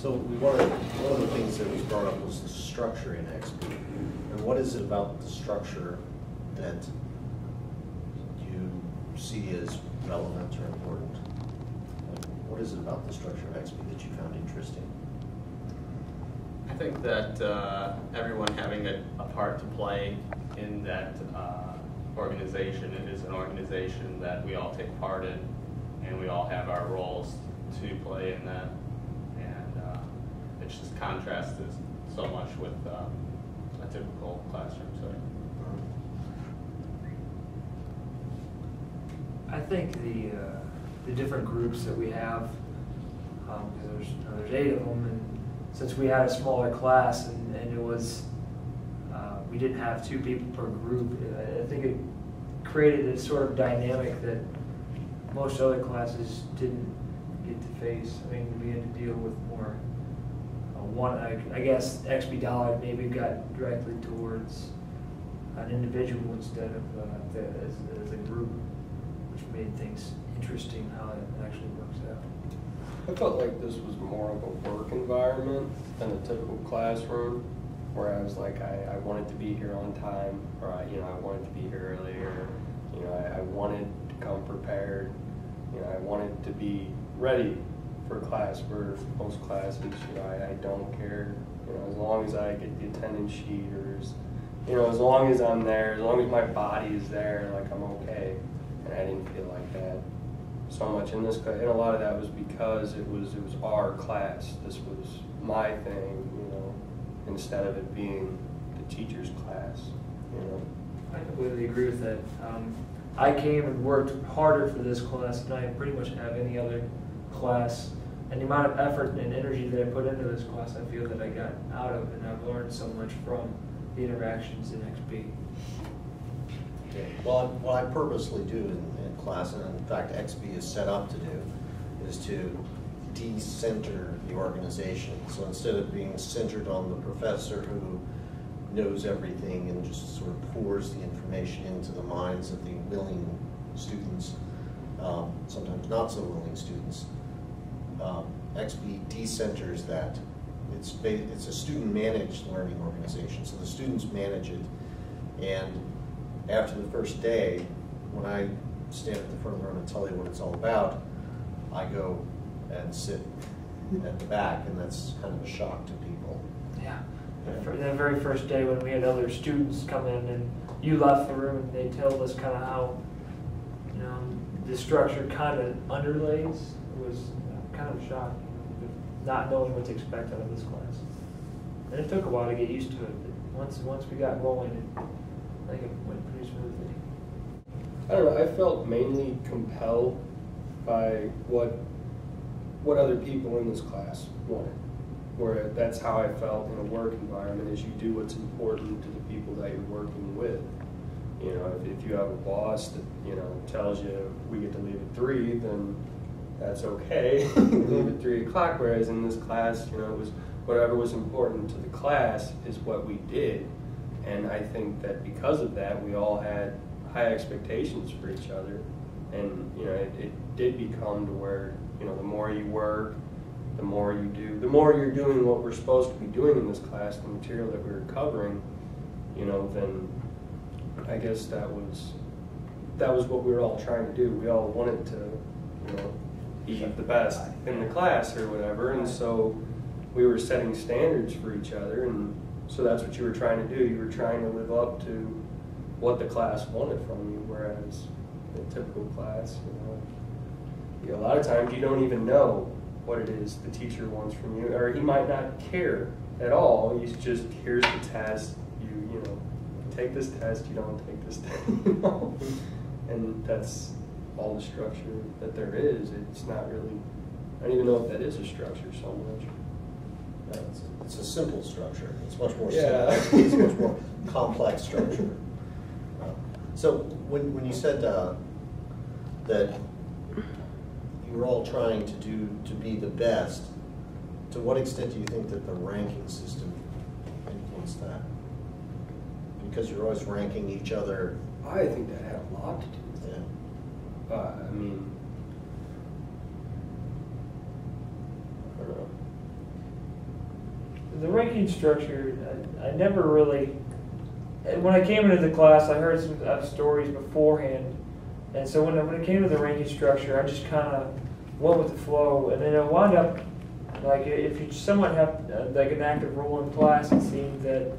So one of the things that was brought up was the structure in XP. And what is it about the structure that you see as relevant or important? Like, what is it about the structure of XP that you found interesting? I think that everyone having a part to play in that organization. It is an organization that we all take part in, and we all have our roles to play in that. And it's just contrasted so much with a typical classroom setting. I think the different groups that we have, because there's 8 of them, and since we had a smaller class and it was, we didn't have 2 people per group, I think it created this sort of dynamic that most other classes didn't get to face. I mean, we had to deal with more I guess XP Dollar maybe got directly towards an individual instead of as a group, which made things interesting how it actually works out. I felt like this was more of a work environment than a typical classroom, where I was like, I wanted to be here on time, or I wanted to be here earlier. I wanted to come prepared. I wanted to be ready for class. For most classes, I don't care. As long as I get the attendance sheet, or as long as I'm there, as long as my body is there, like I'm okay. And I didn't feel like that so much in this class, and a lot of that was because it was our class. This was my thing, instead of it being the teacher's class. I completely agree with that. I came and worked harder for this class than I pretty much have any other class, and the amount of effort and energy that I put into this class, I feel that I got out of, and I've learned so much from the interactions in XP. Okay. Well, what I purposely do in class, and in fact XP is set up to do, is to de-center the organization. So instead of being centered on the professor who knows everything and just sort of pours the information into the minds of the willing students, sometimes not so willing students, XP de-centers that. It's a student-managed learning organization, so the students manage it, and after the first day, when I stand at the front of the room and tell you what it's all about, I go and sit at the back, and that's kind of a shock to people. Yeah. For the very first day when we had other students come in and you left the room and they told us kind of how, the structure kind of underlays, it was kind of a shock, not knowing what to expect out of this class. And it took a while to get used to it, but once we got rolling, I think it went pretty smoothly. I don't know, I felt mainly compelled by what other people in this class wanted. Where that's how I felt in a work environment, is you do what's important to the people that you're working with. If you have a boss that, tells you we get to leave at 3, then that's okay. Leave at 3 o'clock, whereas in this class, it was whatever was important to the class is what we did. And I think that because of that, we all had high expectations for each other. And, it did become to where, the more you work, the more you do, the more you're doing what we're supposed to be doing in this class, the material that we were covering, then I guess that was what we were all trying to do. We all wanted to, be the best in the class or whatever, and so we were setting standards for each other, and so that's what you were trying to do. You were trying to live up to what the class wanted from you, whereas in a typical class, a lot of times you don't even know what it is the teacher wants from you, or he might not care at all. He's just, here's the test, you take this test, you don't take this test, and that's all the structure that there is. It's not really, I don't even know if that is a structure so much. No, it's a simple structure. It's much more simple. It's much more complex structure. So when you said that you were all trying to be the best, to what extent do you think that the ranking system influenced that? Because you're always ranking each other. I think that had a lot to do with it. Yeah. I mean, I don't know. the ranking structure, I never really, when I came into the class, I heard some stories beforehand, and so when it came to the ranking structure, I just kind of went with the flow, and then it wound up, like, if you somewhat have like an active role in class, it seemed that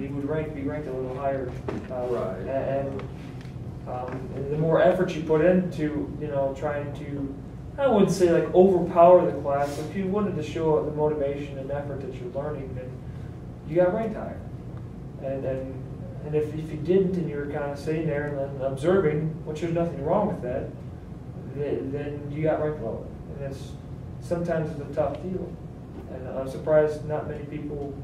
you would be ranked a little higher. Right. And the more effort you put into, trying to, I wouldn't say like overpower the class, but if you wanted to show the motivation and effort that you're learning, then you got ranked higher. And if you didn't, and you were kind of sitting there and observing, which there's nothing wrong with that, then you got ranked lower. And sometimes it's a tough deal. And I'm surprised not many people,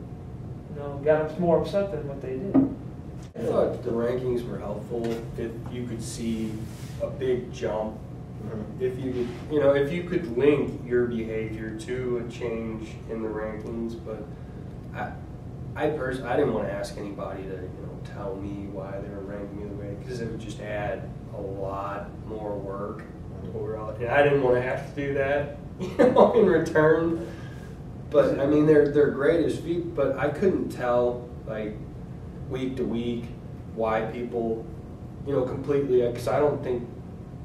got more upset than what they did. I thought the rankings were helpful if you could see a big jump. If you could link your behavior to a change in the rankings, but I didn't want to ask anybody to tell me why they were ranking me the way, because it would just add a lot more work overall, and I didn't want to have to do that in return. But I mean, they're great as feet, but I couldn't tell like week to week why people completely, because I don't think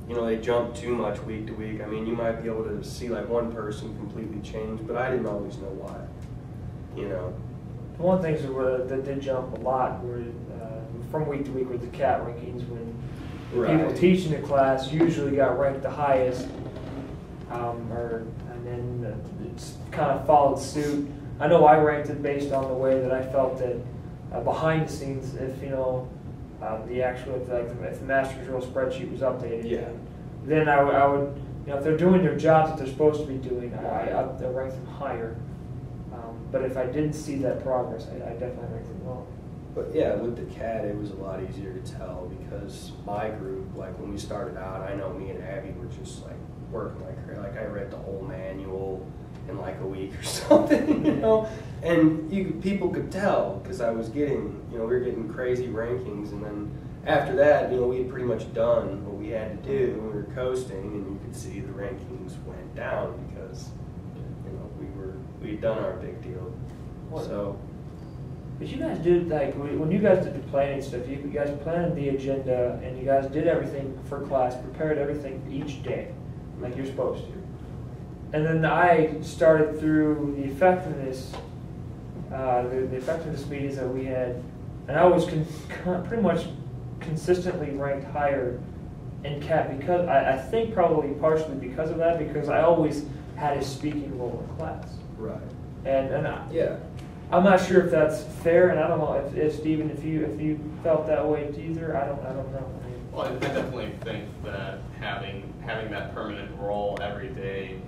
they jump too much week to week. I mean, you might be able to see like one person completely change, but I didn't always know why. One of the things that did jump a lot were from week to week were the CAT rankings, when people teaching the class usually got ranked the highest, and then it's kind of followed suit. I know I ranked it based on the way that I felt that behind the scenes, if the actual if the master drill spreadsheet was updated, then I would if they're doing their jobs that they're supposed to be doing, I rank them higher. But if I didn't see that progress, I definitely ranked them low. But yeah, with the CAT, it was a lot easier to tell, because my group, like when we started out, I know me and Abby were just like working like crazy. Like I read the whole manual in like a week or something, and people could tell, because I was getting, we were getting crazy rankings, and then after that, we had pretty much done what we had to do. We were coasting, and you could see the rankings went down because we had done our big deal. So. But you guys did, like, when you guys did the planning stuff, you guys planned the agenda, and you guys did everything for class, prepared everything each day, like you're supposed to. And then I started through the effectiveness meetings that we had, and I was pretty much consistently ranked higher in CAT, because I think probably partially because of that, because I always had a speaking role in class. Right. I'm not sure if that's fair, and I don't know if Stephen, if you felt that way either. I don't know. Well, I definitely think that having that permanent role every day,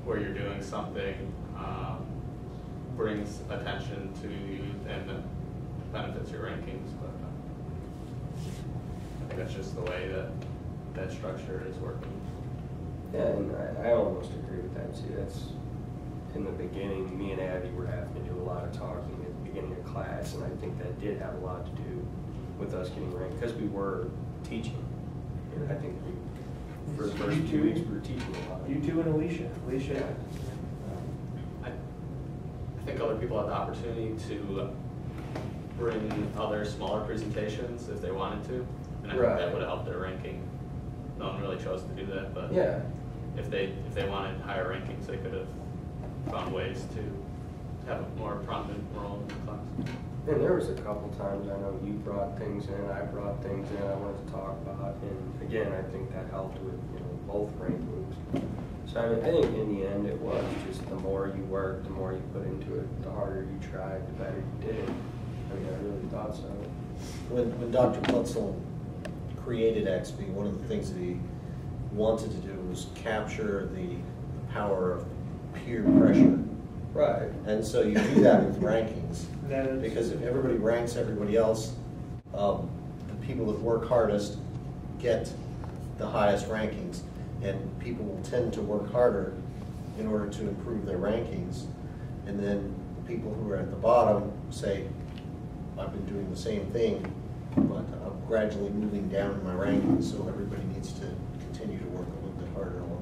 where you're doing something, brings attention to you and benefits your rankings. But I think that's just the way that structure is working. Yeah, and I almost agree with that too. That's. In the beginning, me and Abby were having to do a lot of talking at the beginning of class, and I think that did have a lot to do with us getting ranked, because we were teaching. And I think for the first 2 weeks we were teaching a lot. You two and Alicia. Yeah. I think other people had the opportunity to bring other smaller presentations if they wanted to, and I think that would have helped their ranking. No one really chose to do that, but if they wanted higher rankings, they could have found ways to have a more prominent role in the class. And there was a couple times I know you brought things in, I brought things in I wanted to talk about, and again, I think that helped with both rankings. So I think in the end it was just the more you worked, the more you put into it, the harder you tried, the better you did. I mean, I really thought so. When Dr. Putzel created XP, one of the things that he wanted to do was capture the power of peer pressure. Right. And so you do that with rankings. Because if everybody ranks everybody else, the people that work hardest get the highest rankings. And people will tend to work harder in order to improve their rankings. And then people who are at the bottom say, I've been doing the same thing, but I'm gradually moving down in my rankings, so everybody needs to continue to work a little bit harder along